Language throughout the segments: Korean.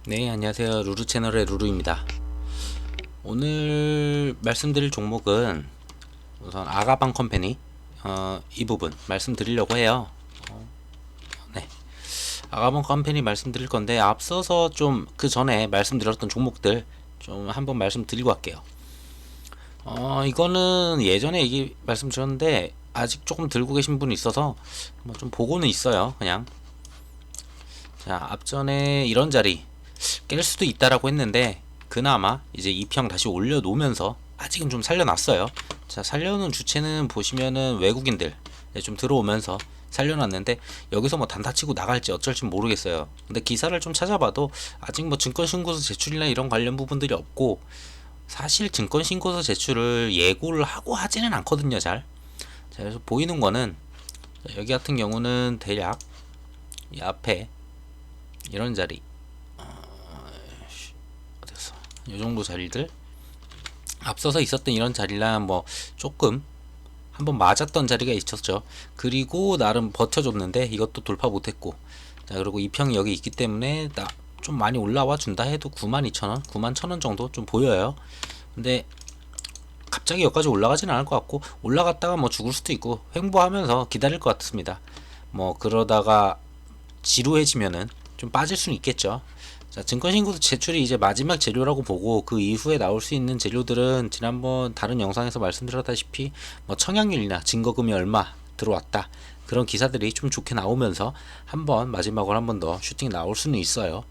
네, 안녕하세요. 루루 채널의 루루입니다. 오늘 말씀드릴 종목은 우선 아가방 컴퍼니 이 부분 말씀드리려고 해요. 네, 아가방 컴퍼니 말씀드릴 건데 앞서서 좀 그 전에 말씀드렸던 종목들 좀 한번 말씀드리고 할게요. 이거는 예전에 얘기 말씀드렸는데 아직 조금 들고 계신 분이 있어서 뭐 좀 보고는 있어요. 그냥 자, 앞전에 이런 자리 깰 수도 있다라고 했는데 그나마 이제 2평 다시 올려놓으면서 아직은 좀 살려놨어요. 자, 살려놓은 주체는 보시면은 외국인들 좀 들어오면서 살려놨는데 여기서 뭐 단타치고 나갈지 어쩔지 모르겠어요. 근데 기사를 좀 찾아봐도 아직 뭐 증권신고서 제출이나 이런 관련 부분들이 없고 사실 증권신고서 제출을 예고를 하고 하지는 않거든요, 잘. 자, 그래서 보이는 거는 여기 같은 경우는 대략 이 앞에 이런 자리 어딨어? 이 정도 자리들 앞서서 있었던 이런 자리랑 뭐 조금 한번 맞았던 자리가 있었죠. 그리고 나름 버텨줬는데 이것도 돌파 못했고, 자 그리고 이평이 여기 있기 때문에 나 좀 많이 올라와 준다 해도 92,000원, 91,000원 정도 좀 보여요. 근데 갑자기 여기까지 올라가진 않을 것 같고 올라갔다가 뭐 죽을 수도 있고 횡보하면서 기다릴 것 같습니다. 뭐 그러다가 지루해지면은 좀 빠질 수는 있겠죠. 자, 증권신고서 제출이 이제 마지막 재료라고 보고 그 이후에 나올 수 있는 재료들은 지난번 다른 영상에서 말씀드렸다시피 뭐 청약률이나 증거금이 얼마 들어왔다 그런 기사들이 좀 좋게 나오면서 한번 마지막으로 한 번 더 슈팅 나올 수는 있어요.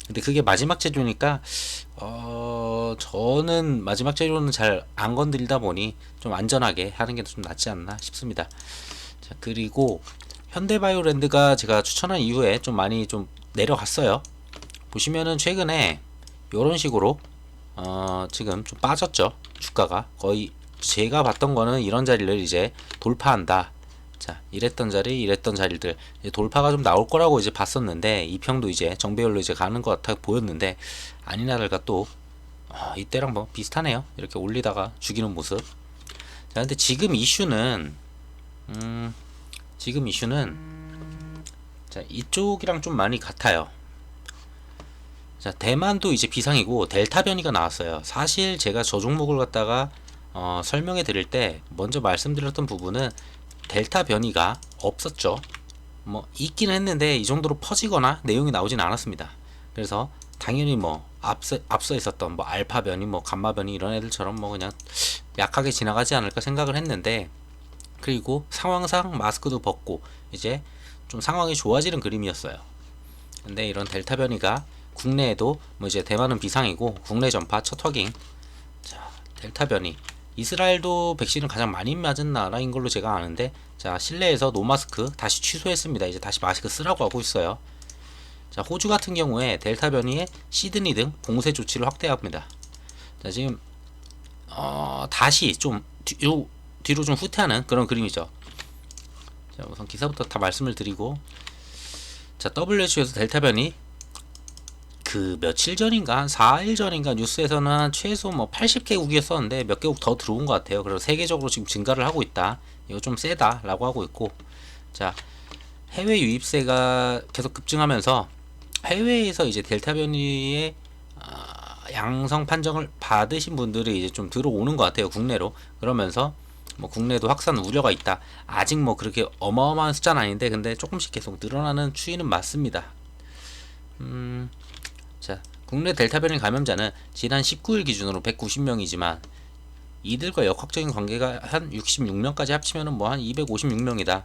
근데 그게 마지막 재료니까 저는 마지막 재료는 잘 안 건드리다 보니 좀 안전하게 하는 게 좀 낫지 않나 싶습니다. 자, 그리고 현대바이오랜드가 제가 추천한 이후에 좀 많이 좀 내려갔어요. 보시면은 최근에 이런 식으로 지금 좀 빠졌죠. 주가가 거의 제가 봤던 거는 이런 자리를 이제 돌파한다. 자, 이랬던 자리, 이랬던 자리들 이제 돌파가 좀 나올 거라고 이제 봤었는데 이평도 이제 정배열로 이제 가는 것 같아 보였는데 아니나 다를까 또 이때랑 뭐 비슷하네요. 이렇게 올리다가 죽이는 모습. 자, 근데 음, 지금 이슈는 자, 이쪽이랑 좀 많이 같아요. 자, 대만도 이제 비상이고 델타 변이가 나왔어요. 사실 제가 저 종목을 갖다가 설명해 드릴 때 먼저 말씀드렸던 부분은 델타 변이가 없었죠. 뭐 있기는 했는데 이 정도로 퍼지거나 내용이 나오진 않았습니다. 그래서 당연히 뭐 앞서 있었던 뭐 알파 변이, 뭐 감마 변이 이런 애들처럼 뭐 그냥 약하게 지나가지 않을까 생각을 했는데 그리고 상황상 마스크도 벗고 이제 좀 상황이 좋아지는 그림이었어요. 근데 이런 델타 변이가 국내에도 뭐 이제 대만은 비상이고 국내 전파 첫 확인. 자, 델타 변이. 이스라엘도 백신을 가장 많이 맞은 나라인 걸로 제가 아는데 자, 실내에서 노마스크 다시 취소했습니다. 이제 다시 마스크 쓰라고 하고 있어요. 자, 호주 같은 경우에 델타 변이에 시드니 등 봉쇄 조치를 확대합니다. 자, 지금 다시 좀 뒤로 좀 후퇴하는 그런 그림이죠. 자, 우선 기사부터 다 말씀을 드리고 자, WHO에서 델타 변이 그 며칠 전인가 한 4일 전인가 뉴스에서는 최소 뭐 80개국이었었는데 몇 개국 더 들어온 것 같아요. 그래서 세계적으로 지금 증가를 하고 있다. 이거 좀 세다라고 하고 있고, 자 해외 유입세가 계속 급증하면서 해외에서 이제 델타 변이의 양성 판정을 받으신 분들이 이제 좀 들어오는 것 같아요. 국내로. 그러면서 뭐 국내도 확산 우려가 있다. 아직 뭐 그렇게 어마어마한 숫자는 아닌데 근데 조금씩 계속 늘어나는 추이는 맞습니다. 자, 국내 델타 변이 감염자는 지난 19일 기준으로 190명이지만 이들과 역학적인 관계가 한 66명까지 합치면 뭐 한 256명이다.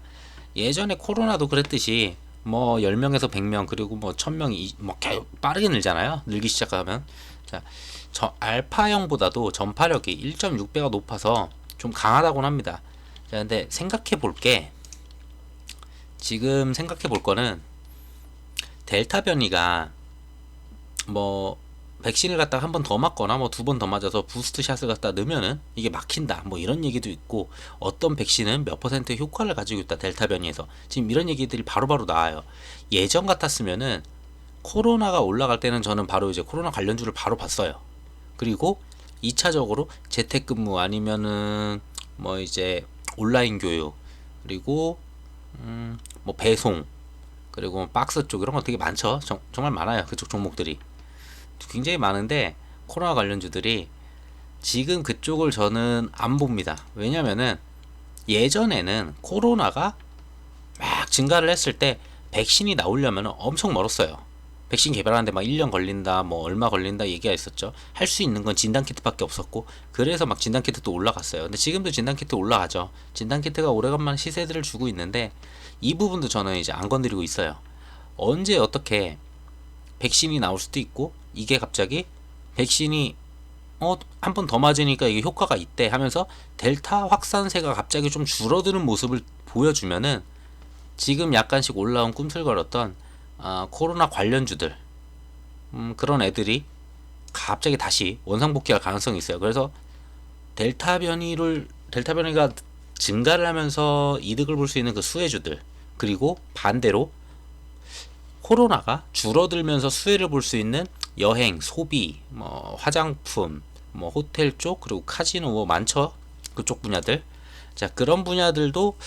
예전에 코로나도 그랬듯이 뭐 10명에서 100명 그리고 뭐 1000명이 뭐 빠르게 늘잖아요. 늘기 시작하면. 자, 저 알파형보다도 전파력이 1.6배가 높아서 좀 강하다고 합니다. 자, 근데 생각해 볼게 지금 생각해 볼 거는 델타 변이가 뭐 백신을 갖다가 한 번 더 맞거나 뭐 두 번 더 맞아서 부스트 샷을 갖다 넣으면은 이게 막힌다 뭐 이런 얘기도 있고 어떤 백신은 몇 퍼센트 효과를 가지고 있다 델타 변이에서 지금 이런 얘기들이 바로바로 나와요. 예전 같았으면은 코로나가 올라갈 때는 저는 바로 이제 코로나 관련주를 바로 봤어요. 그리고 2차적으로 재택근무 아니면은 뭐 이제 온라인 교육 그리고 뭐 배송 그리고 박스 쪽 이런 거 되게 많죠. 정말 많아요 그쪽 종목들이. 굉장히 많은데 코로나 관련주들이 지금 그쪽을 저는 안 봅니다. 왜냐면은 예전에는 코로나가 막 증가를 했을 때 백신이 나오려면 엄청 멀었어요. 백신 개발하는데 막 1년 걸린다, 뭐 얼마 걸린다 얘기가 있었죠. 할 수 있는 건 진단키트밖에 없었고, 그래서 막 진단키트도 올라갔어요. 근데 지금도 진단키트 올라가죠. 진단키트가 오래간만에 시세들을 주고 있는데, 이 부분도 저는 이제 안 건드리고 있어요. 언제 어떻게 백신이 나올 수도 있고, 이게 갑자기 백신이 한 번 더 맞으니까 이게 효과가 있대 하면서 델타 확산세가 갑자기 좀 줄어드는 모습을 보여주면은 지금 약간씩 올라온 꿈틀거렸던 코로나 관련주들 그런 애들이 갑자기 다시 원상복귀할 가능성이 있어요. 그래서 델타 변이가 증가를 하면서 이득을 볼 수 있는 그 수혜주들, 그리고 반대로 코로나가 줄어들면서 수혜를 볼 수 있는 여행, 소비, 뭐 화장품, 뭐 호텔 쪽, 그리고 카지노 뭐 많죠. 그쪽 분야들. 자, 그런 분야들도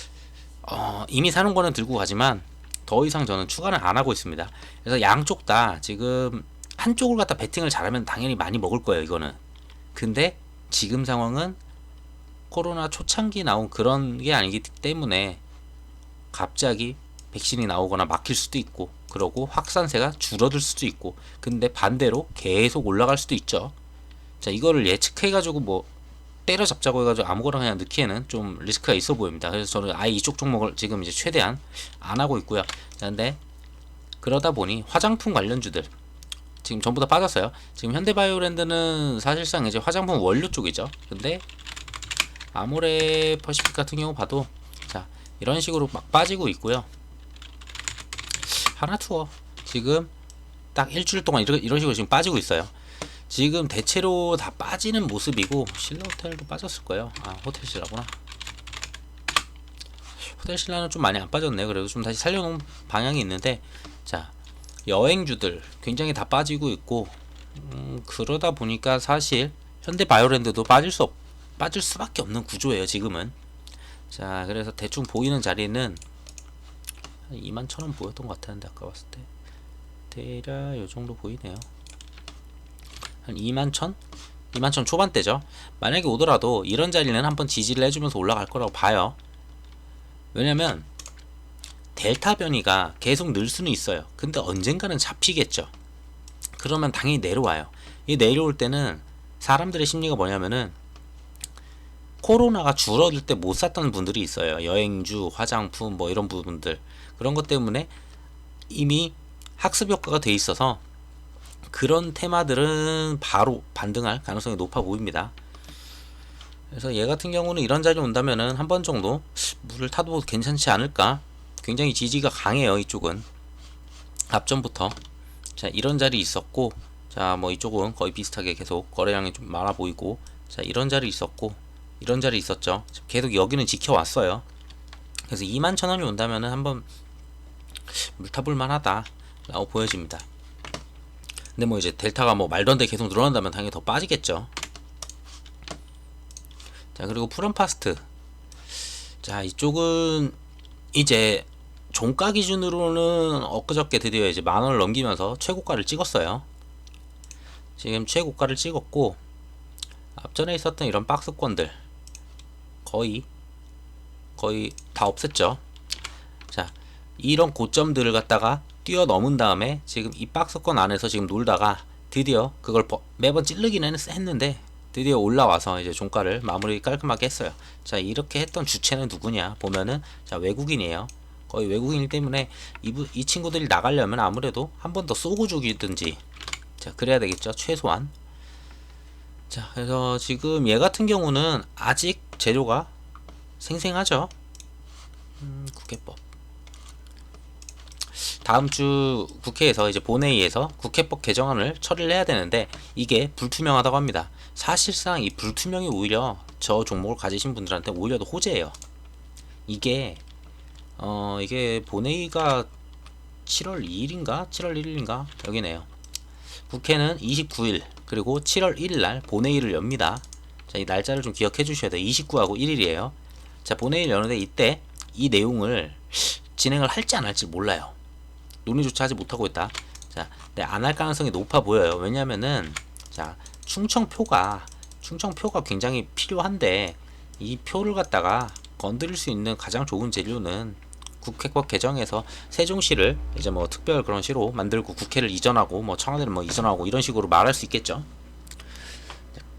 이미 사는 거는 들고 가지만 더 이상 저는 추가는 안 하고 있습니다. 그래서 양쪽 다 지금 한쪽을 갖다 베팅을 잘하면 당연히 많이 먹을 거예요, 이거는. 근데 지금 상황은 코로나 초창기 나온 그런 게 아니기 때문에 갑자기 백신이 나오거나 막힐 수도 있고, 그러고 확산세가 줄어들 수도 있고, 근데 반대로 계속 올라갈 수도 있죠. 자, 이거를 예측해가지고 뭐 때려잡자고 해가지고 아무거나 그냥 넣기에는 좀 리스크가 있어 보입니다. 그래서 저는 아예 이쪽 종목을 지금 이제 최대한 안 하고 있고요. 근데 그러다 보니 화장품 관련주들 지금 전부 다 빠졌어요. 지금 현대바이오랜드는 사실상 이제 화장품 원료 쪽이죠. 근데 아모레 퍼시픽 같은 경우 봐도 자, 이런 식으로 막 빠지고 있고요. 하나투어 지금 딱 일주일 동안 이런 식으로 지금 빠지고 있어요. 지금 대체로 다 빠지는 모습이고, 신라호텔도 빠졌을 거예요. 호텔신라구나. 호텔신라는 좀 많이 안 빠졌네요. 그래도 좀 다시 살려놓은 방향이 있는데, 자, 여행주들 굉장히 다 빠지고 있고, 그러다 보니까 사실 현대바이오랜드도 빠질 수밖에 없는 구조예요, 지금은. 자, 그래서 대충 보이는 자리는 21,000원 보였던 것 같았는데, 아까 봤을 때 대략 요 정도 보이네요. 한 21,000? 21,000 초반대죠. 만약에 오더라도 이런 자리는 한번 지지를 해주면서 올라갈 거라고 봐요. 왜냐면 델타 변이가 계속 늘 수는 있어요. 근데 언젠가는 잡히겠죠. 그러면 당연히 내려와요. 이 내려올 때는 사람들의 심리가 뭐냐면은 코로나가 줄어들 때 못 샀던 분들이 있어요. 여행주, 화장품 뭐 이런 부분들, 그런 것 때문에 이미 학습 효과가 돼 있어서 그런 테마들은 바로 반등할 가능성이 높아 보입니다. 그래서 얘 같은 경우는 이런 자리 온다면은 한 번 정도 물을 타도 괜찮지 않을까. 굉장히 지지가 강해요, 이쪽은. 앞전부터. 자, 이런 자리 있었고, 자, 뭐 이쪽은 거의 비슷하게 계속 거래량이 좀 많아 보이고, 자, 이런 자리 있었고, 이런 자리 있었죠. 계속 여기는 지켜왔어요. 그래서 21,000원이 온다면은 한번 물 타볼 만하다 라고 보여집니다. 근데 뭐 이제 델타가 뭐 말도 안 되게 계속 늘어난다면 당연히 더 빠지겠죠. 자, 그리고 푸른파스트. 자, 이쪽은 이제 종가 기준으로는 엊그저께 드디어 이제 만원을 넘기면서 최고가를 찍었어요. 지금 최고가를 찍었고, 앞전에 있었던 이런 박스권들 거의 다 없앴죠. 자, 이런 고점들을 갖다가 뛰어넘은 다음에 지금 이 박스권 안에서 지금 놀다가 드디어 그걸 매번 찌르기는 했는데 드디어 올라와서 이제 종가를 마무리 깔끔하게 했어요. 자, 이렇게 했던 주체는 누구냐 보면은, 자, 외국인이에요. 거의 외국인이기 때문에 이 친구들이 나가려면 아무래도 한 번 더 쏘고 죽이든지, 자, 그래야 되겠죠, 최소한. 자, 그래서 지금 얘 같은 경우는 아직 재료가 생생하죠. 국회법. 다음 주 국회에서 이제 본회의에서 국회법 개정안을 처리를 해야 되는데 이게 불투명하다고 합니다. 사실상 이 불투명이 오히려 저 종목을 가지신 분들한테 오히려 더 호재예요. 이게 본회의가 7월 2일인가 7월 1일인가 여기네요. 국회는 29일 그리고 7월 1일 날 본회의를 엽니다. 자, 이 날짜를 좀 기억해 주셔야 돼요. 29하고 1일이에요. 자, 본회의를 여는데 이때 이 내용을 진행을 할지 안 할지 몰라요. 논의조차 하지 못하고 있다. 자, 근데 안 할 가능성이 높아 보여요. 왜냐면은 자, 충청표가 굉장히 필요한데 이 표를 갖다가 건드릴 수 있는 가장 좋은 재료는 국회법 개정에서 세종시를 이제 뭐 특별 그런 시로 만들고 국회를 이전하고 뭐 청와대를 뭐 이전하고 이런 식으로 말할 수 있겠죠.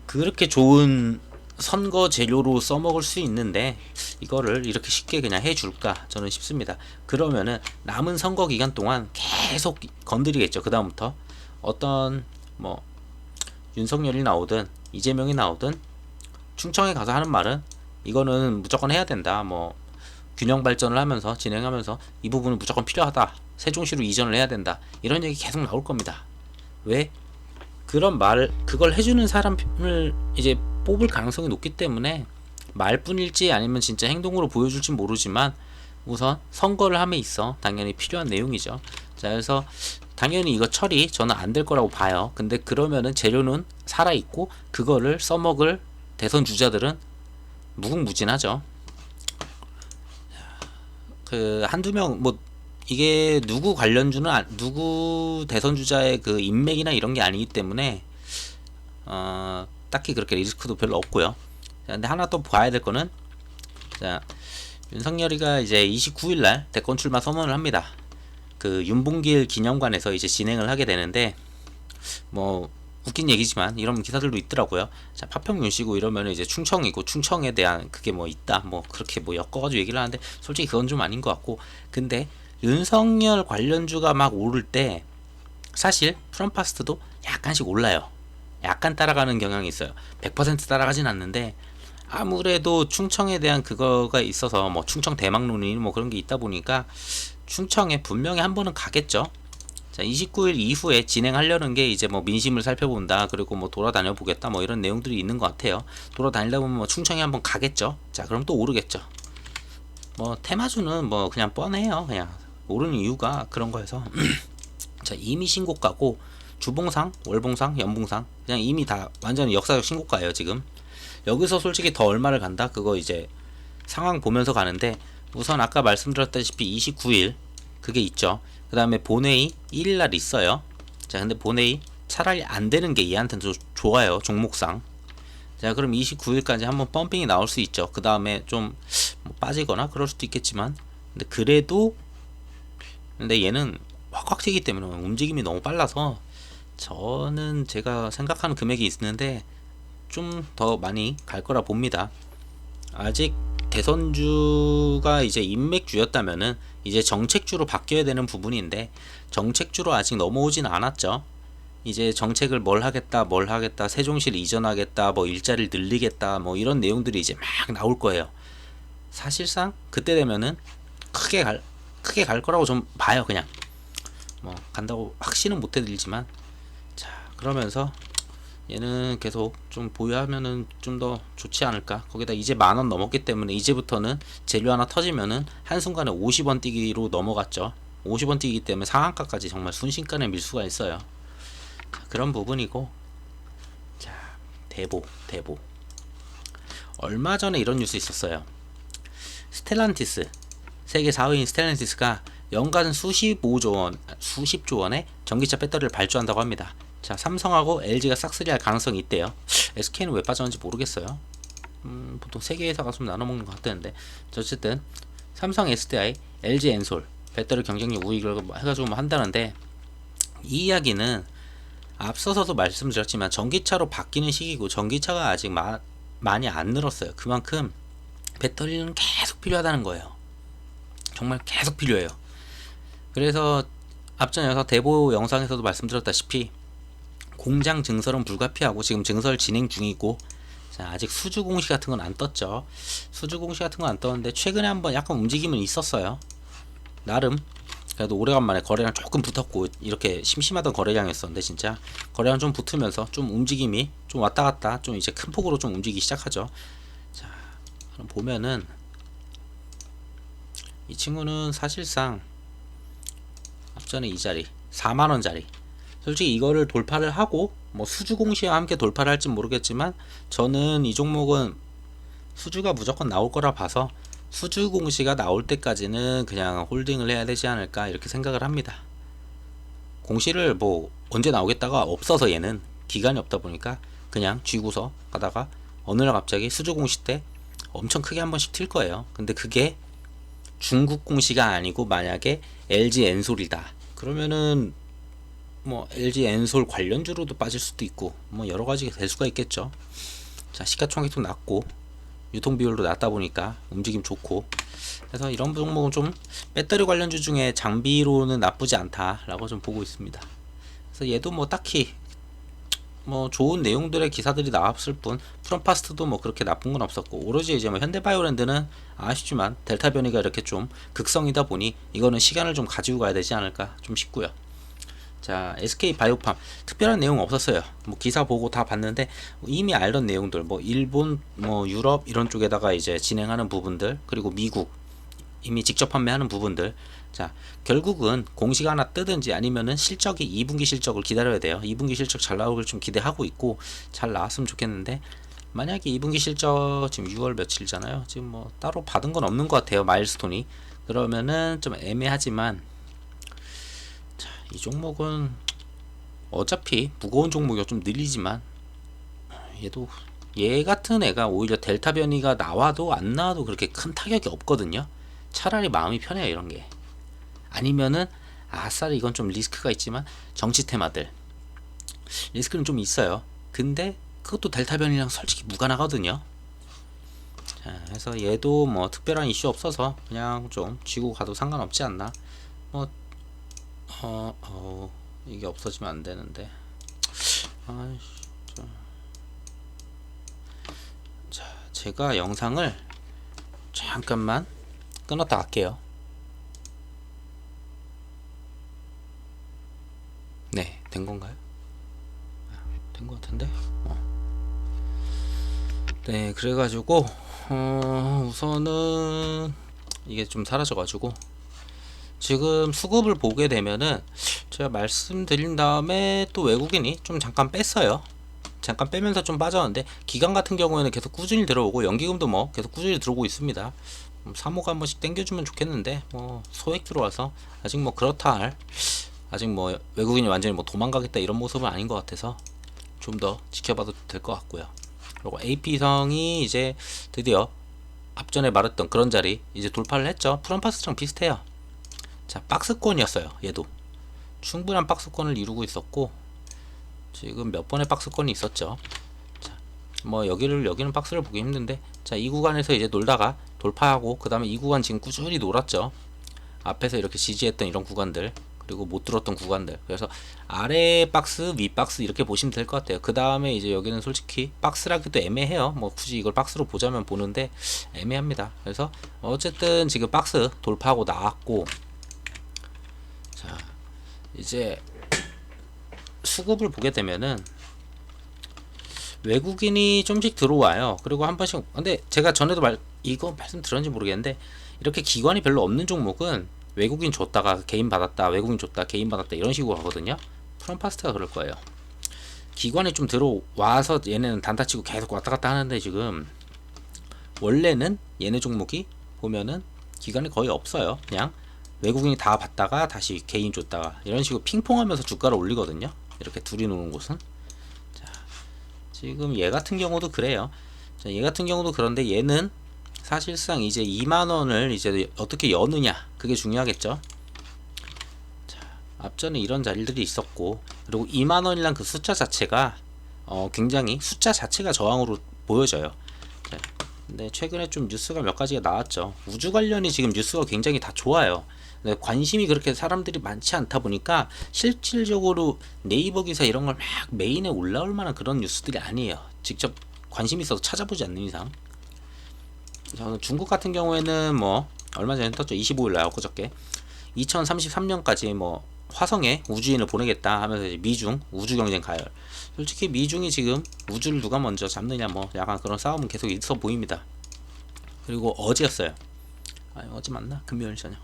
그렇게 좋은 선거 재료로 써먹을 수 있는데 이거를 이렇게 쉽게 그냥 해줄까 저는 싶습니다. 그러면은 남은 선거 기간 동안 계속 건드리겠죠. 그 다음부터 어떤 뭐 윤석열이 나오든 이재명이 나오든 충청에 가서 하는 말은 이거는 무조건 해야 된다. 뭐 균형 발전을 하면서 진행하면서 이 부분은 무조건 필요하다. 세종시로 이전을 해야 된다. 이런 얘기 계속 나올 겁니다. 왜? 그런 말 그걸 해주는 사람을 이제 뽑을 가능성이 높기 때문에 말뿐일지 아니면 진짜 행동으로 보여줄지 모르지만 우선 선거를 함에 있어 당연히 필요한 내용이죠. 자, 그래서 당연히 이거 처리 저는 안 될 거라고 봐요. 근데 그러면은 재료는 살아 있고 그거를 써먹을 대선 주자들은 무궁무진하죠. 그 한두 명 뭐 이게 누구 관련주는 누구 대선 주자의 그 인맥이나 이런 게 아니기 때문에 딱히 그렇게 리스크도 별로 없고요. 자, 근데 하나 또 봐야 될 거는 자, 윤석열이가 이제 29일 날 대권 출마 선언을 합니다. 그 윤봉길 기념관에서 이제 진행을 하게 되는데 뭐 웃긴 얘기지만 이런 기사들도 있더라고요. 자, 파평윤 씨고 이러면 이제 충청이고 충청에 대한 그게 뭐 있다 뭐 그렇게 뭐 엮어가지고 얘기를 하는데 솔직히 그건 좀 아닌 것 같고, 근데 윤석열 관련주가 막 오를 때 사실 프롬파스트도 약간씩 올라요. 약간 따라가는 경향이 있어요. 100% 따라가진 않는데 아무래도 충청에 대한 그거가 있어서 뭐 충청 대망론이 뭐 그런 게 있다 보니까 충청에 분명히 한 번은 가겠죠. 자, 29일 이후에 진행하려는 게 이제 뭐 민심을 살펴본다, 그리고 뭐 돌아다녀 보겠다, 뭐 이런 내용들이 있는 것 같아요. 돌아다니다 보면 뭐 충청에 한번 가겠죠. 자, 그럼 또 오르겠죠. 뭐 테마주는 뭐 그냥 뻔해요. 그냥 오르는 이유가 그런 거여서. 자, 이미 신고가고 주봉상, 월봉상, 연봉상 그냥 이미 다 완전히 역사적 신고가예요 지금. 여기서 솔직히 더 얼마를 간다? 그거 이제 상황 보면서 가는데 우선 아까 말씀드렸다시피 29일 그게 있죠. 그 다음에 본회의 1일날 있어요. 자, 근데 본회의 차라리 안 되는 게 얘한테는 좀 좋아요, 종목상. 자, 그럼 29일까지 한번 펌핑이 나올 수 있죠. 그 다음에 좀뭐 빠지거나 그럴 수도 있겠지만, 근데 그래도 근데 얘는 확확 튀기 때문에 움직임이 너무 빨라서 저는 제가 생각하는 금액이 있는데 좀 더 많이 갈 거라 봅니다. 아직 대선주가 이제 인맥주였다면은 이제 정책주로 바뀌어야 되는 부분인데 정책주로 아직 넘어오진 않았죠. 이제 정책을 뭘 하겠다, 세종시를 이전하겠다, 뭐 일자리를 늘리겠다, 뭐 이런 내용들이 이제 막 나올 거예요. 사실상 그때 되면은 크게 갈 거라고 좀 봐요. 그냥 뭐 간다고 확신은 못 해드리지만, 자, 그러면서 얘는 계속 좀 보유하면은 좀 더 좋지 않을까. 거기다 이제 10,000원 넘었기 때문에 이제부터는 재료 하나 터지면은 한순간에 50원 뛰기로 넘어갔죠. 50원 뛰기 때문에 상한가까지 정말 순식간에 밀 수가 있어요. 자, 그런 부분이고, 자, 대보 얼마 전에 이런 뉴스 있었어요. 스텔란티스, 세계 4위인 스텔란티스가 연간 수십조 원의 전기차 배터리를 발주한다고 합니다. 자, 삼성하고 LG가 싹쓸이할 가능성이 있대요. SK는 왜 빠졌는지 모르겠어요. 보통 세 개 회사가 좀 나눠 먹는 것 같다는데, 어쨌든 삼성 SDI, LG 엔솔 배터리 경쟁력 우위를 해가지고 뭐 한다는데, 이 이야기는 앞서서도 말씀드렸지만 전기차로 바뀌는 시기고 전기차가 아직 많이 안 늘었어요. 그만큼 배터리는 계속 필요하다는 거예요. 정말 계속 필요해요. 그래서 앞전 대보 영상에서도 말씀드렸다시피 공장 증설은 불가피하고 지금 증설 진행 중이고, 자, 아직 수주 공시 같은 건 안 떴죠. 수주 공시 같은 건 안 떴는데 최근에 한번 약간 움직임은 있었어요. 나름 그래도 오래간만에 거래량 조금 붙었고, 이렇게 심심하던 거래량이었었는데 진짜 거래량 좀 붙으면서 좀 움직임이 좀 왔다 갔다 좀 이제 큰 폭으로 좀 움직이기 시작하죠. 자, 그럼 보면은 이 친구는 사실상 앞전에 이 자리 4만원짜리, 솔직히 이거를 돌파를 하고 뭐 수주 공시와 함께 돌파를 할지 모르겠지만 저는 이 종목은 수주가 무조건 나올 거라 봐서 수주 공시가 나올 때까지는 그냥 홀딩을 해야 되지 않을까 이렇게 생각을 합니다. 공시를 뭐 언제 나오겠다가 없어서 얘는 기간이 없다 보니까 그냥 쥐고서 가다가 어느 날 갑자기 수주 공시 때 엄청 크게 한 번씩 튈 거예요. 근데 그게 중국 공시가 아니고 만약에 LG 엔솔이다. 그러면은 뭐 LG 엔솔 관련주로도 빠질 수도 있고 뭐 여러 가지가 될 수가 있겠죠. 자, 시가총액도 낮고 유통 비율도 낮다 보니까 움직임 좋고, 그래서 이런 종목은 좀 배터리 관련주 중에 장비로는 나쁘지 않다라고 좀 보고 있습니다. 그래서 얘도 뭐 딱히 뭐 좋은 내용들의 기사들이 나왔을 뿐, 프롬파스트도 뭐 그렇게 나쁜 건 없었고, 오로지 이제 뭐 현대바이오랜드는 아쉽지만 델타 변이가 이렇게 좀 극성이다 보니 이거는 시간을 좀 가지고 가야 되지 않을까 좀 싶고요. 자, SK 바이오팜 특별한 내용 없었어요. 뭐 기사 보고 다 봤는데 이미 알던 내용들, 뭐 일본, 뭐 유럽 이런 쪽에다가 이제 진행하는 부분들, 그리고 미국 이미 직접 판매하는 부분들. 자, 결국은 공시가 하나 뜨든지 아니면은 실적이 2분기 실적을 기다려야 돼요. 2분기 실적 잘 나오길 좀 기대하고 있고, 잘 나왔으면 좋겠는데, 만약에 2분기 실적 지금 6월 며칠이잖아요. 지금 뭐 따로 받은 건 없는 것 같아요, 마일스톤이. 그러면은 좀 애매하지만, 자, 이 종목은 어차피 무거운 종목이 좀 늘리지만, 얘 같은 애가 오히려 델타 변이가 나와도 안 나와도 그렇게 큰 타격이 없거든요. 차라리 마음이 편해요, 이런 게. 아니면은 아싸리 이건 좀 리스크가 있지만 정치 테마들 리스크는 좀 있어요. 근데 그것도 델타 변이랑 솔직히 무관하거든요. 자, 그래서 얘도 뭐 특별한 이슈 없어서 그냥 좀 쥐고 가도 상관없지 않나. 뭐 이게 없어지면 안 되는데. 자, 제가 영상을 잠깐만 끊었다 갈게요. 네, 된 건가요? 된 것 같은데. 네, 그래가지고 우선은 이게 좀 사라져가지고 지금 수급을 보게 되면은 제가 말씀드린 다음에 또 외국인이 좀 잠깐 뺐어요. 잠깐 빼면서 좀 빠졌는데, 기관 같은 경우에는 계속 꾸준히 들어오고 연기금도 뭐 계속 꾸준히 들어오고 있습니다. 사모가 한 번씩 땡겨주면 좋겠는데 뭐 소액 들어와서 아직 뭐 그렇다 할, 아직 뭐 외국인이 완전히 뭐 도망가겠다 이런 모습은 아닌 것 같아서 좀 더 지켜봐도 될 것 같고요. 그리고 AP성이 이제 드디어 앞전에 말했던 그런 자리 이제 돌파를 했죠. 프롬파스랑 비슷해요. 자, 박스권이었어요. 얘도 충분한 박스권을 이루고 있었고, 지금 몇 번의 박스권이 있었죠. 자, 뭐 여기는 박스를 보기 힘든데, 자, 이 구간에서 이제 놀다가 돌파하고, 그 다음에 이 구간 지금 꾸준히 놀았죠. 앞에서 이렇게 지지했던 이런 구간들, 그리고 못 들었던 구간들. 그래서 아래 박스, 위 박스 이렇게 보시면 될 것 같아요. 그 다음에 이제 여기는 솔직히 박스라기도 애매해요. 뭐 굳이 이걸 박스로 보자면 보는데 애매합니다. 그래서 어쨌든 지금 박스 돌파하고 나왔고, 자, 이제 수급을 보게 되면은 외국인이 좀씩 들어와요. 그리고 한 번씩, 근데 제가 전에도 이거 말씀드렸는지 모르겠는데, 이렇게 기관이 별로 없는 종목은 외국인 줬다가 개인 받았다, 외국인 줬다 개인 받았다 이런 식으로 하거든요. 프롬파스트가 그럴 거예요. 기관이 좀 들어와서 얘네는 단타 치고 계속 왔다 갔다 하는데, 지금 원래는 얘네 종목이 보면은 기관이 거의 없어요. 그냥 외국인이 다 받다가 다시 개인 줬다가 이런 식으로 핑퐁하면서 주가를 올리거든요. 이렇게 둘이 노는 곳은. 자, 지금 얘 같은 경우도 그래요. 자, 얘 같은 경우도 그런데 얘는 사실상 이제 2만원을 이제 어떻게 여느냐, 그게 중요하겠죠. 자, 앞전에 이런 자리들이 있었고, 그리고 2만원이란 그 숫자 자체가 굉장히 숫자 자체가 저항으로 보여져요. 자, 근데 최근에 좀 뉴스가 몇 가지가 나왔죠. 우주 관련이 지금 뉴스가 굉장히 다 좋아요. 근데 관심이 그렇게 사람들이 많지 않다 보니까 실질적으로 네이버 기사 이런 걸 막 메인에 올라올 만한 그런 뉴스들이 아니에요. 직접 관심 있어서 찾아보지 않는 이상. 저는 중국 같은 경우에는 뭐 얼마 전에 떴죠. 25일 날 엊그저께 2033년까지 뭐 화성에 우주인을 보내겠다 하면서 이제 미중 우주 경쟁 가열. 솔직히 미중이 지금 우주를 누가 먼저 잡느냐 뭐 약간 그런 싸움은 계속 있어 보입니다. 그리고 어제였어요. 어제 맞나? 금요일 저녁.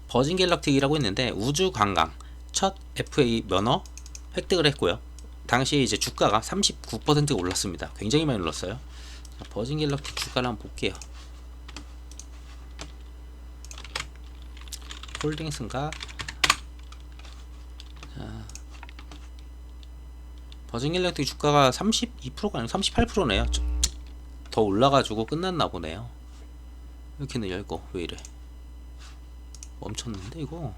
버진 갤럭틱이라고 있는데 우주 관광 첫 FA 면허 획득을 했고요. 당시 이제 주가가 39%가 올랐습니다. 굉장히 많이 올랐어요. 자, 버진 갤럭틱 주가를 한번 볼게요. 홀딩스인가? 버진갤럭틱 주가가 32%가 아니고 38%네요. 더 올라가지고 끝났나 보네요. 이렇게는 열고 왜 이래? 멈췄는데 이거.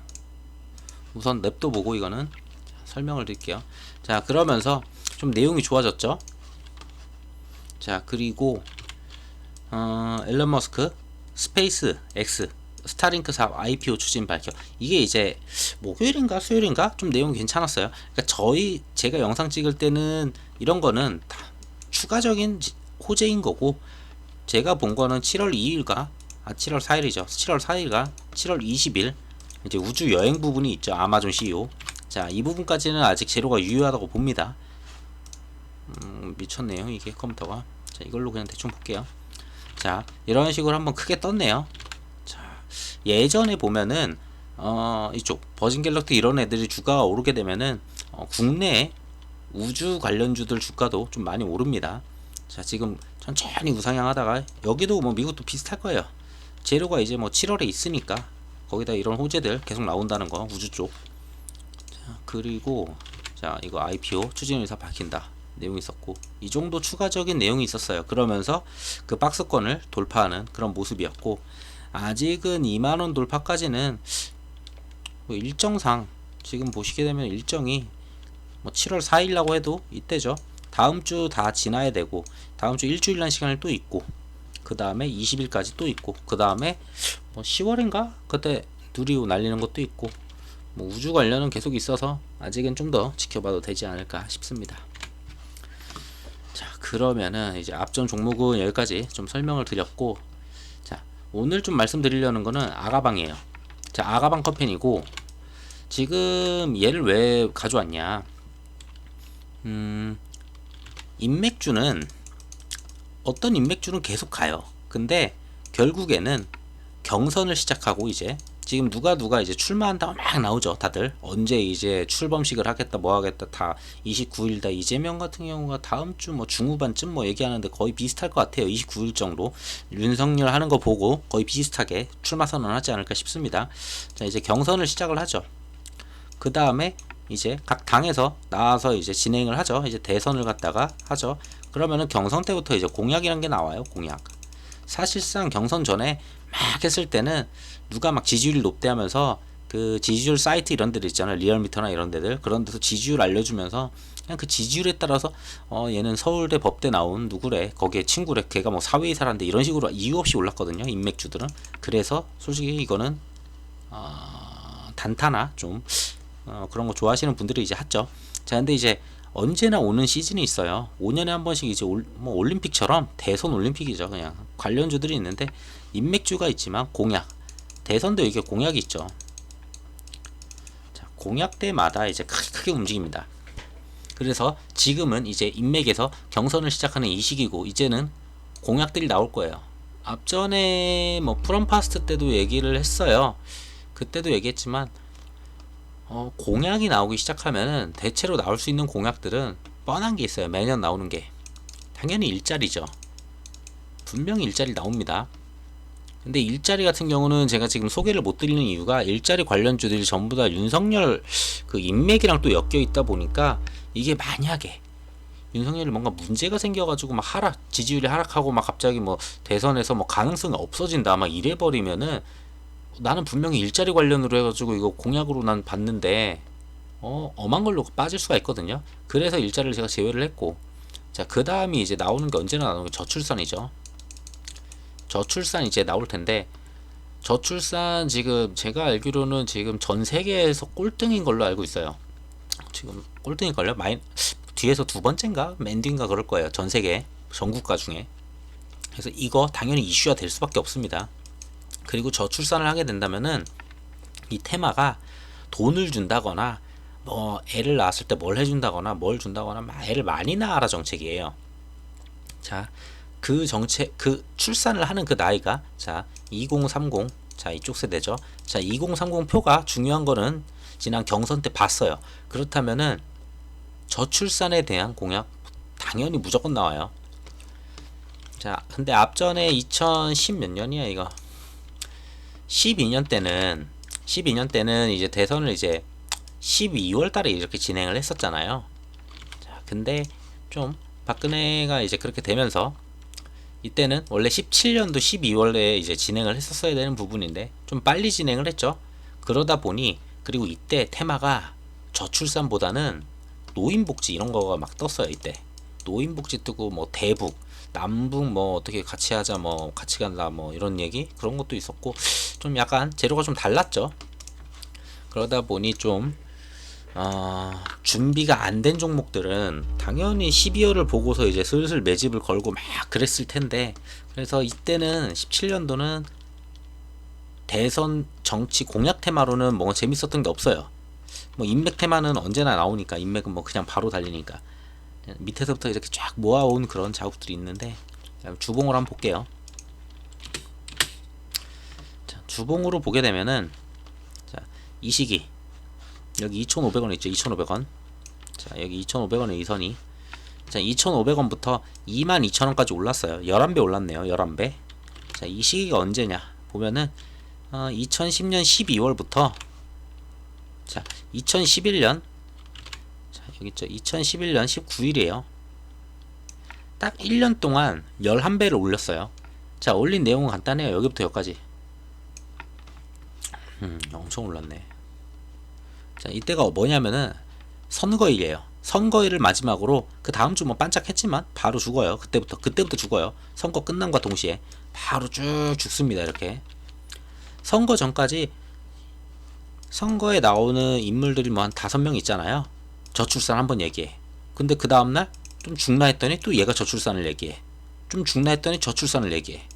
우선 랩도 보고 이거는 설명을 드릴게요. 자, 그러면서 좀 내용이 좋아졌죠. 자, 그리고 앨런 머스크 스페이스 X 스타링크 사업 IPO 추진 밝혀. 이게 이제 목요일인가 수요일인가 좀 내용이 괜찮았어요. 그러니까 제가 영상 찍을 때는 이런 거는 다 추가적인 호재인 거고, 제가 본 거는 7월 2일가 7월 4일이죠. 7월 4일과 7월 20일 이제 우주 여행 부분이 있죠. 아마존 CEO. 자, 이 부분까지는 아직 재료가 유효하다고 봅니다. 미쳤네요 이게 컴퓨터가. 자, 이걸로 그냥 대충 볼게요. 자, 이런 식으로 한번 크게 떴네요. 자, 예전에 보면은 이쪽 버진갤럭틱 이런 애들이 주가가 오르게 되면은 국내 우주 관련주들 주가도 좀 많이 오릅니다. 자, 지금 천천히 우상향하다가 여기도 뭐 미국도 비슷할 거예요. 재료가 이제 뭐 7월에 있으니까 거기다 이런 호재들 계속 나온다는 거, 우주 쪽. 자, 그리고 자, 이거 IPO 추진 의사 밝힌다 내용이 있었고, 이 정도 추가적인 내용이 있었어요. 그러면서 그 박스권을 돌파하는 그런 모습이었고, 아직은 2만원 돌파까지는 뭐 일정상 지금 보시게 되면 일정이 뭐 7월 4일이라고 해도 이때죠. 다음 주 다 지나야 되고, 다음 주 일주일간 시간이 또 있고, 그 다음에 20일까지 또 있고, 그 다음에 뭐 10월인가 그때 누리호 날리는 것도 있고, 뭐 우주 관련은 계속 있어서 아직은 좀 더 지켜봐도 되지 않을까 싶습니다. 자, 그러면은 이제 앞전 종목은 여기까지 좀 설명을 드렸고, 자, 오늘 좀 말씀드리려는 거는 아가방이에요. 자, 아가방 커피이고, 지금 얘를 왜 가져왔냐? 인맥주는 어떤 인맥주는 계속 가요. 근데 결국에는 경선을 시작하고, 이제 지금 누가 이제 출마한다고 막 나오죠. 다들 언제 이제 출범식을 하겠다 뭐 하겠다 다 29일다. 이재명 같은 경우가 다음 주 뭐 중후반쯤 뭐 얘기하는데 거의 비슷할 것 같아요. 29일 정도 윤석열 하는 거 보고 거의 비슷하게 출마 선언하지 않을까 싶습니다. 자, 이제 경선을 시작을 하죠. 그 다음에 이제 각 당에서 나와서 이제 진행을 하죠. 이제 대선을 갖다가 하죠. 그러면은 경선 때부터 이제 공약이란 게 나와요. 공약. 사실상 경선 전에 막 했을 때는 누가 막 지지율이 높대 하면서 그 지지율 사이트 이런 데들 있잖아요. 리얼미터나 이런 데들, 그런 데서 지지율 알려주면서 그냥 그 지지율에 따라서 얘는 서울대 법대 나온 누구래, 거기에 친구래, 걔가 뭐 사회이사란데, 이런 식으로 이유 없이 올랐거든요. 인맥주들은. 그래서 솔직히 이거는 단타나 좀 그런 거 좋아하시는 분들이 이제 하죠. 자, 근데 이제 언제나 오는 시즌이 있어요. 5년에 한 번씩 이제 뭐 올림픽처럼 대선 올림픽이죠. 그냥 관련주들이 있는데, 인맥주가 있지만 공약, 대선도 이게 공약이 있죠. 자, 공약 때마다 이제 크게 움직입니다. 그래서 지금은 이제 인맥에서 경선을 시작하는 이 시기고, 이제는 공약들이 나올 거예요. 앞전에 뭐 프롬파스트 때도 얘기를 했어요. 그때도 얘기했지만 공약이 나오기 시작하면은 대체로 나올 수 있는 공약들은 뻔한 게 있어요. 매년 나오는 게 당연히 일자리죠. 분명히 일자리 나옵니다. 근데 일자리 같은 경우는 제가 지금 소개를 못 드리는 이유가, 일자리 관련주들이 전부 다 윤석열 그 인맥이랑 또 엮여 있다 보니까, 이게 만약에 윤석열이 뭔가 문제가 생겨가지고 막 지지율이 하락하고 막 갑자기 뭐 대선에서 뭐 가능성이 없어진다 막 이래버리면은, 나는 분명히 일자리 관련으로 해가지고 이거 공약으로 난 봤는데 엄한 걸로 빠질 수가 있거든요. 그래서 일자리를 제가 제외를 했고, 자, 그 다음이 이제 나오는 게 언제나 나오는 게 저출산이죠. 저출산 이제 나올 텐데, 저출산 지금 제가 알기로는 지금 전 세계에서 꼴등인 걸로 알고 있어요. 지금 꼴등일걸요? 뒤에서 두 번째인가? 맨 뒤인가 그럴 거예요. 전 세계 전국가 중에. 그래서 이거 당연히 이슈가 될 수밖에 없습니다. 그리고 저출산을 하게 된다면은 이 테마가 돈을 준다거나 뭐 애를 낳았을 때 뭘 해준다거나 뭘 준다거나 막 애를 많이 낳아라 정책이에요. 자, 그 정책, 그 출산을 하는 그 나이가, 자, 2030, 자, 이쪽 세대죠. 자, 2030 표가 중요한 거는 지난 경선 때 봤어요. 그렇다면은 저출산에 대한 공약 당연히 무조건 나와요. 자, 근데 앞전에 2010 몇 년이야 이거, 12년 때는 이제 대선을 이제 12월 달에 이렇게 진행을 했었잖아요. 자, 근데 좀 박근혜가 이제 그렇게 되면서 이때는 원래 17년도 12월에 이제 진행을 했었어야 되는 부분인데 좀 빨리 진행을 했죠. 그러다 보니 그리고 이때 테마가 저출산보다는 노인복지 이런 거가 막 떴어요. 이때 노인복지 뜨고 뭐 대북 남북 뭐 어떻게 같이 하자 뭐 같이 간다 뭐 이런 얘기 그런 것도 있었고 좀 약간 재료가 좀 달랐죠. 그러다 보니 좀 준비가 안 된 종목들은 당연히 12월을 보고서 이제 슬슬 매집을 걸고 막 그랬을 텐데 그래서 이때는 17년도는 대선 정치 공약 테마로는 뭐 재밌었던 게 없어요. 뭐 인맥 테마는 언제나 나오니까 인맥은 뭐 그냥 바로 달리니까 밑에서부터 이렇게 쫙 모아온 그런 작업들이 있는데 주봉으로 한번 볼게요. 자, 주봉으로 보게 되면은 자, 이 시기 여기 2,500원 있죠. 2,500원. 자, 여기 2,500원의 이 선이 자, 2,500원부터 22,000원까지 올랐어요. 11배 올랐네요. 11배. 자, 이 시기가 언제냐? 보면은 2010년 12월부터 자, 2011년 자, 여기 있죠. 2011년 19일이에요. 딱 1년 동안 11배를 올렸어요. 자, 올린 내용은 간단해요. 여기부터 여기까지. 엄청 올랐네. 자, 이때가 뭐냐면은 선거일이에요. 선거일을 마지막으로 그 다음 주 뭐 반짝했지만 바로 죽어요. 그때부터 죽어요. 선거 끝남과 동시에 바로 쭉 죽습니다. 이렇게 선거 전까지 선거에 나오는 인물들이 뭐 한 5명 있잖아요. 저출산 한번 얘기해. 근데 그 다음날 좀 죽나 했더니 또 얘가 저출산을 얘기해. 좀 죽나 했더니 저출산을 얘기해.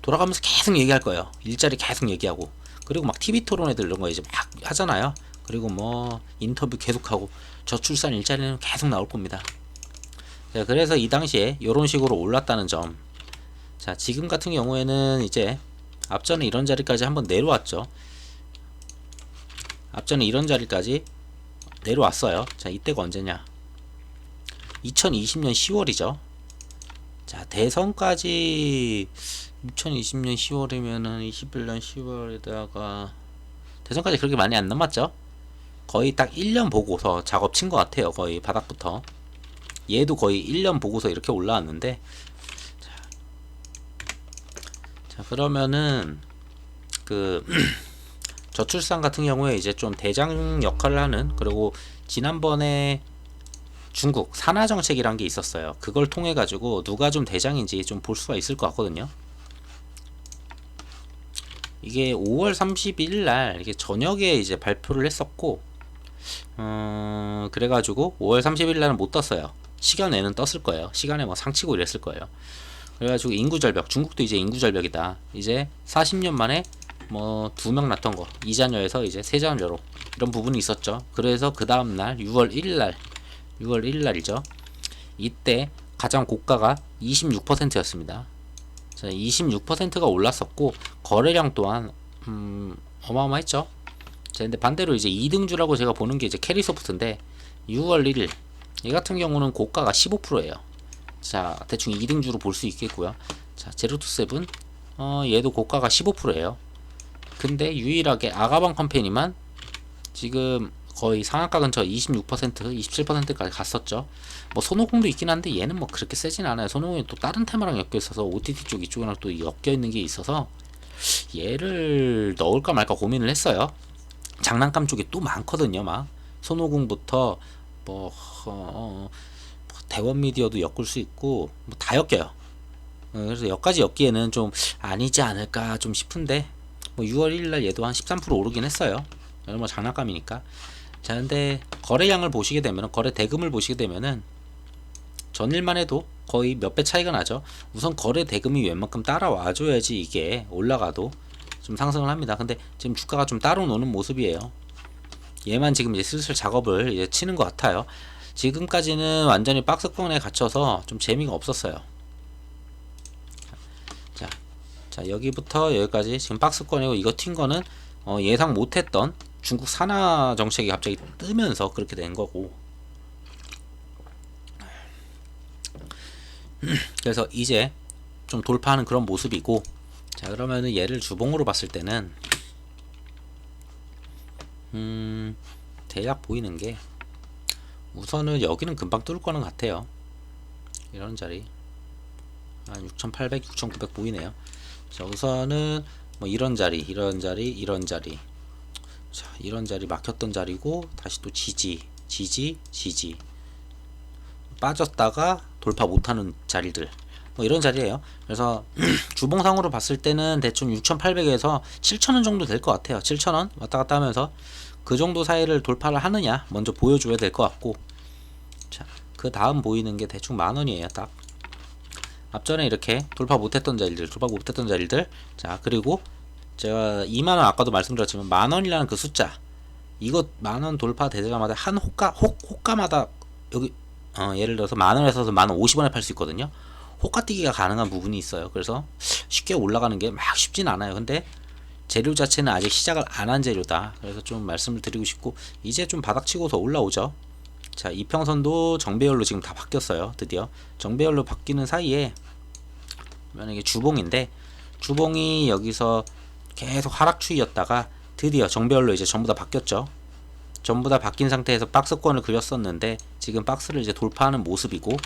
돌아가면서 계속 얘기할 거예요. 일자리 계속 얘기하고. 그리고 막 TV 토론 애들 이런 거 이제 막 하잖아요. 그리고 뭐 인터뷰 계속하고 저출산 일자리는 계속 나올 겁니다. 자, 그래서 이 당시에 이런 식으로 올랐다는 점. 자, 지금 같은 경우에는 이제 앞전에 이런 자리까지 한번 내려왔죠. 앞전에 이런 자리까지 내려왔어요. 자, 이때가 언제냐? 2020년 10월이죠. 자, 대선까지 2020년 10월이면은 21년 10월에다가 대선까지 그렇게 많이 안 남았죠. 거의 딱 1년 보고서 작업 친 것 같아요. 거의 바닥부터. 얘도 거의 1년 보고서 이렇게 올라왔는데 자, 그러면은 그 저출산 같은 경우에 이제 좀 대장 역할을 하는 그리고 지난번에 중국 산하 정책이란 게 있었어요. 그걸 통해 가지고 누가 좀 대장인지 좀 볼 수가 있을 것 같거든요. 이게 5월 31일 날 이게 저녁에 이제 발표를 했었고 그래가지고 5월 30일 날은 못 떴어요. 시간에는 떴을 거예요. 시간에 뭐 상치고 이랬을 거예요. 그래가지고 인구절벽 중국도 이제 인구절벽이다. 이제 40년 만에 뭐 2명 낳던 거 2자녀에서 이제 3자녀로 이런 부분이 있었죠. 그래서 그 다음날 6월 1일 날이죠. 이때 가장 고가가 26%였습니다. 자, 26%가 올랐었고 거래량 또한 어마어마했죠. 자, 근데 반대로 이제 2등주라고 제가 보는 게 이제 캐리소프트인데 6월 1일 이 같은 경우는 고가가 15%예요. 자, 대충 2등주로 볼 수 있겠고요. 자, 제로투세븐 얘도 고가가 15%예요. 근데 유일하게 아가방 컴퍼니만 지금 거의 상한가 근처 26%, 27%까지 갔었죠. 뭐 손오공도 있긴 한데 얘는 뭐 그렇게 세진 않아요. 손오공이 또 다른 테마랑 엮여 있어서 OTT 쪽 이쪽이랑 또 엮여 있는 게 있어서 얘를 넣을까 말까 고민을 했어요. 장난감 쪽이 또 많거든요. 막 손오공부터 뭐 대원 미디어도 엮을 수 있고 뭐 다 엮여요. 그래서 여기까지 엮기에는 좀 아니지 않을까 좀 싶은데 뭐 6월 1일날 얘도 한 13% 오르긴 했어요. 뭐 장난감이니까. 자, 근데 거래량을 보시게 되면 거래 대금을 보시게 되면은 전일만 해도 거의 몇 배 차이가 나죠. 우선 거래 대금이 웬만큼 따라와 줘야지 이게 올라가도 좀 상승을 합니다. 근데 지금 주가가 좀 따로 노는 모습이에요. 얘만 지금 이제 슬슬 작업을 이제 치는 것 같아요. 지금까지는 완전히 박스권에 갇혀서 좀 재미가 없었어요. 자, 여기부터 여기까지 지금 박스권이고 이거 튄 거는 예상 못했던 중국 산하 정책이 갑자기 뜨면서 그렇게 된 거고. 그래서 이제 좀 돌파하는 그런 모습이고. 자, 그러면은 얘를 주봉으로 봤을 때는 대략 보이는 게 우선은 여기는 금방 뚫을 거는 같아요. 이런 자리 한 6,800, 6,900 보이네요. 자, 우선은 뭐 이런 자리, 이런 자리, 이런 자리. 자, 이런 자리 막혔던 자리고 다시 또 지지, 지지, 지지. 빠졌다가 돌파 못하는 자리들. 뭐 이런 자리예요. 그래서 주봉상으로 봤을 때는 대충 6,800에서 7,000원 정도 될 것 같아요. 7,000원 왔다 갔다 하면서 그 정도 사이를 돌파를 하느냐 먼저 보여줘야 될 것 같고, 자, 그 다음 보이는 게 대충 10,000원이에요. 딱 앞전에 이렇게 돌파 못했던 자리들, 자, 그리고 제가 2만원 아까도 말씀드렸지만 만원이라는 그 숫자, 이거 만원 돌파 되자마자 한 호가마다 여기 예를 들어서 만원에 사서 10,050원에 팔 수 있거든요. 호가뛰기가 가능한 부분이 있어요. 그래서 쉽게 올라가는 게 막 쉽진 않아요. 근데 재료 자체는 아직 시작을 안 한 재료다. 그래서 좀 말씀을 드리고 싶고, 이제 좀 바닥치고서 올라오죠. 자, 이평선도 정배열로 지금 다 바뀌었어요. 드디어 정배열로 바뀌는 사이에 만약에 주봉인데, 주봉이 여기서 계속 하락 추이였다가 드디어 정배열로 이제 전부 다 바뀌었죠. 전부 다 바뀐 상태에서 박스권을 그렸었는데 지금 박스를 이제 돌파하는 모습이고,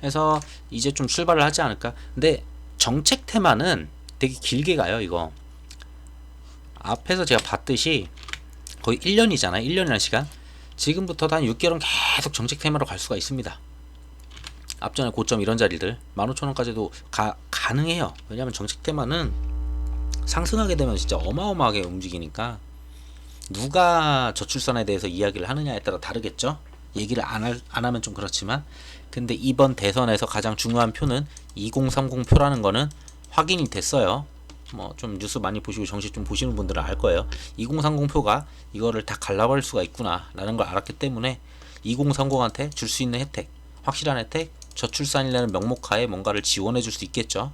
해서 이제 좀 출발을 하지 않을까. 근데 정책 테마는 되게 길게 가요. 이거 앞에서 제가 봤듯이 거의 1년이잖아요 1년이라는 시간. 지금부터도 한 6개월은 계속 정책 테마로 갈 수가 있습니다. 앞전에 고점 이런 자리들 15,000원까지도 가능해요. 왜냐하면 정책 테마는 상승하게 되면 진짜 어마어마하게 움직이니까, 누가 저출산에 대해서 이야기를 하느냐에 따라 다르겠죠. 얘기를 안 하면 좀 그렇지만, 근데 이번 대선에서 가장 중요한 표는 2030 표라는 거는 확인이 됐어요. 뭐 좀 뉴스 많이 보시고 정식 좀 보시는 분들은 알 거예요. 2030 표가 이거를 다 갈라버릴 수가 있구나 라는 걸 알았기 때문에 2030한테 줄 수 있는 혜택, 확실한 혜택, 저출산이라는 명목하에 뭔가를 지원해 줄 수 있겠죠.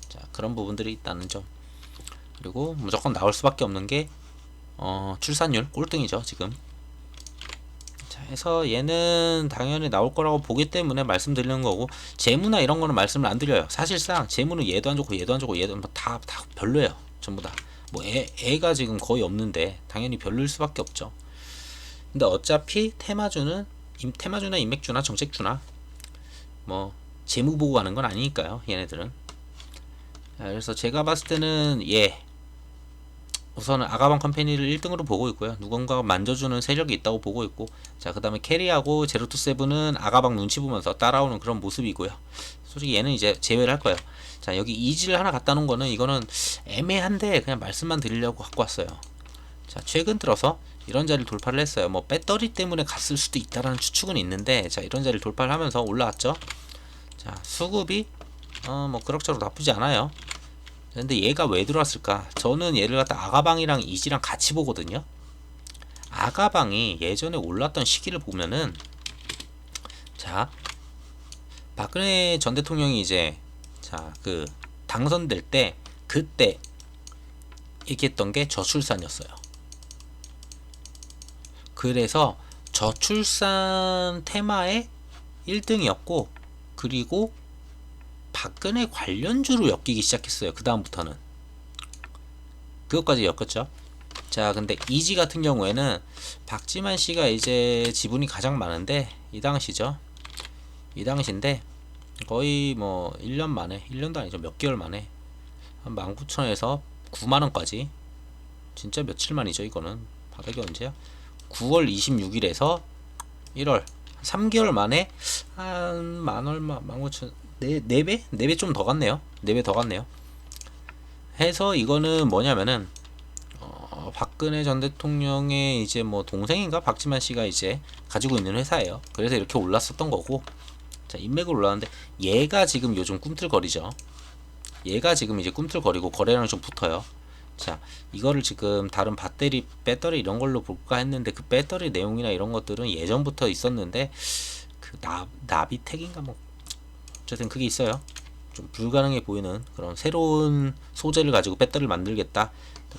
자, 그런 부분들이 있다는 점. 그리고 무조건 나올 수밖에 없는 게 출산율 꼴등이죠 지금. 자, 해서 얘는 당연히 나올 거라고 보기 때문에 말씀드리는 거고, 재무나 이런 거는 말씀을 안 드려요. 사실상 재무는 얘도 안 좋고 얘도 안 좋고 얘도 다 별로예요. 전부 다 뭐 애가 지금 거의 없는데 당연히 별로일 수밖에 없죠. 근데 어차피 테마주나 인맥주나 정책주나 뭐 재무 보고 가는 건 아니니까요 얘네들은. 자, 그래서 제가 봤을 때는 우선은 아가방 컴퍼니를 1등으로 보고 있고요. 누군가가 만져주는 세력이 있다고 보고 있고, 자, 그 다음에 캐리하고 제로투세븐은 아가방 눈치 보면서 따라오는 그런 모습이고요. 솔직히 얘는 이제 제외를 할 거예요. 자, 여기 이지를 하나 갖다 놓은 거는 이거는 애매한데 그냥 말씀만 드리려고 갖고 왔어요. 자, 최근 들어서 이런 자리를 돌파를 했어요. 뭐 배터리 때문에 갔을 수도 있다라는 추측은 있는데, 자, 이런 자리를 돌파를 하면서 올라왔죠. 자, 수급이 뭐 그럭저럭 나쁘지 않아요. 근데 얘가 왜 들어왔을까? 저는 얘를 갖다 아가방이랑 이지랑 같이 보거든요. 아가방이 예전에 올랐던 시기를 보면은, 자, 박근혜 전 대통령이 이제 그 당선될 때 그때 얘기했던 게 저출산이었어요. 그래서 저출산 테마의 1등이었고, 그리고 박근혜 관련주로 엮이기 시작했어요. 그 다음부터는 그것까지 엮였죠. 자, 근데 이지 같은 경우에는 박지만 씨가 이제 지분이 가장 많은데, 이 당시죠. 이 당시인데 거의 뭐 1년 만에, 1년도 아니죠, 몇 개월 만에 한 19,000원에서 90,000원까지, 진짜 며칠 만이죠. 이거는 바닥이 언제야? 9월 26일에서 1월 3개월 만에 한 만얼마, 19,000원, 4배? 4배 좀 더 갔네요. 4배 더 갔네요. 해서 이거는 뭐냐면은 박근혜 전 대통령의 이제 뭐 동생인가 박지만 씨가 이제 가지고 있는 회사예요. 그래서 이렇게 올랐었던 거고, 자, 인맥으로 올랐는데 얘가 지금 요즘 꿈틀거리죠. 얘가 지금 이제 꿈틀거리고 거래량이 좀 붙어요. 자, 이거를 지금 다른 배터리 이런 걸로 볼까 했는데, 그 배터리 내용이나 이런 것들은 예전부터 있었는데, 그 나비텍인가 뭐 어쨌든 그게 있어요. 좀 불가능해 보이는 그런 새로운 소재를 가지고 배터리를 만들겠다.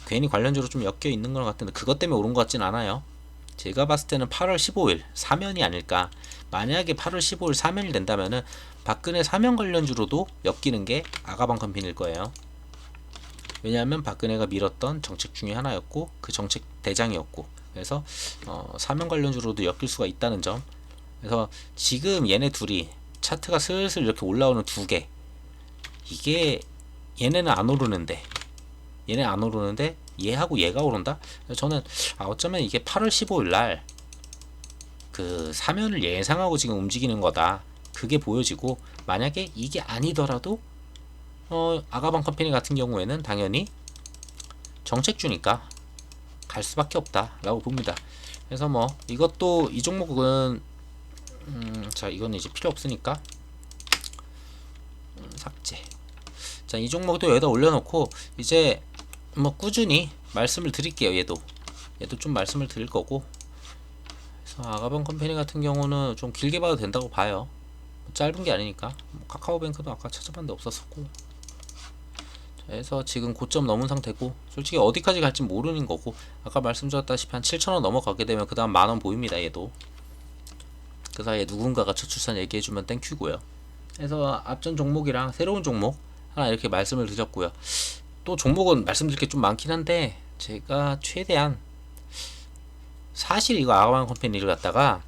괜히 관련주로 좀 엮여 있는 것 같은데 그것 때문에 오른 것 같진 않아요. 제가 봤을 때는 8월 15일 사면이 아닐까. 만약에 8월 15일 사면이 된다면은 박근혜 사면 관련주로도 엮이는 게 아가방 컴퍼니일 거예요. 왜냐하면 박근혜가 밀었던 정책 중에 하나였고, 그 정책 대장이었고, 그래서 사면 관련주로도 엮일 수가 있다는 점. 그래서 지금 얘네 둘이 차트가 슬슬 이렇게 올라오는 두 개, 이게 얘네는 안 오르는데 얘하고 얘가 오른다? 저는 어쩌면 이게 8월 15일 날 그 사면을 예상하고 지금 움직이는 거다, 그게 보여지고, 만약에 이게 아니더라도 아가방 컴퍼니 같은 경우에는 당연히 정책주니까 갈 수밖에 없다 라고 봅니다. 그래서 뭐 이것도, 이 종목은 자, 이건 이제 필요 없으니까 삭제. 자, 이 종목도 여기다 올려놓고 이제 뭐 꾸준히 말씀을 드릴게요. 얘도 좀 말씀을 드릴 거고. 그래서 아가방 컴퍼니 같은 경우는 좀 길게 봐도 된다고 봐요. 짧은 게 아니니까. 카카오뱅크도 아까 찾아봤는데 없었었고. 자, 그래서 지금 고점 넘은 상태고, 솔직히 어디까지 갈지 모르는 거고, 아까 말씀드렸다시피 한 7,000원 넘어가게 되면 그 다음 만원 보입니다. 얘도 그 사이에 누군가가 저출산 얘기해주면 땡큐고요. 그래서 앞전 종목이랑 새로운 종목 하나 이렇게 말씀을 드렸고요. 또 종목은 말씀드릴 게 좀 많긴 한데, 제가 최대한, 사실 이거 아가방 컴퍼니를 갖다가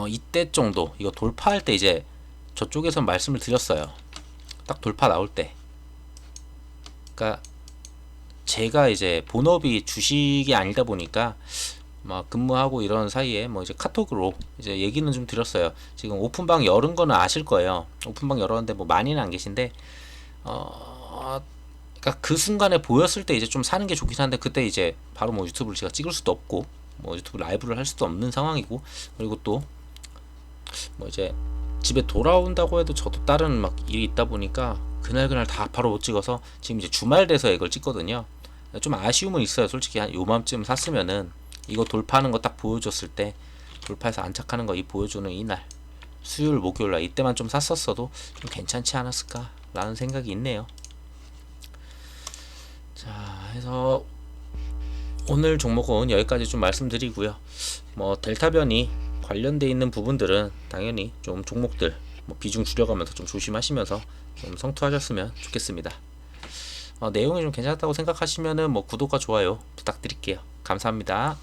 이때 정도 이거 돌파할 때 이제 저쪽에서 말씀을 드렸어요. 딱 돌파 나올 때. 그러니까 제가 이제 본업이 주식이 아니다 보니까 막 근무하고 이런 사이에 뭐 이제 카톡으로 이제 얘기는 좀 드렸어요. 지금 오픈방 열은 거는 아실 거예요. 오픈방 열었는데 뭐 많이는 안 계신데, 그러니까 그 순간에 보였을 때 이제 좀 사는 게 좋긴 한데, 그때 이제 바로 뭐 유튜브를 제가 찍을 수도 없고, 뭐 유튜브 라이브를 할 수도 없는 상황이고, 그리고 또 뭐 이제 집에 돌아온다고 해도 저도 다른 막 일이 있다 보니까 그날 다 바로 못 찍어서 지금 이제 주말 돼서 이걸 찍거든요. 좀 아쉬움은 있어요. 솔직히 한 요맘쯤 샀으면은 이거 돌파하는 거 딱 보여줬을 때, 돌파해서 안착하는 거 이 보여주는 이날, 수요일 목요일날 이때만 좀 샀었어도 좀 괜찮지 않았을까 라는 생각이 있네요. 자, 해서 오늘 종목은 여기까지 좀 말씀드리고요. 뭐 델타 변이 관련돼 있는 부분들은 당연히 좀 종목들 뭐 비중 줄여가면서 좀 조심하시면서 좀 성투하셨으면 좋겠습니다. 내용이 좀 괜찮다고 생각하시면은 뭐 구독과 좋아요 부탁드릴게요. 감사합니다.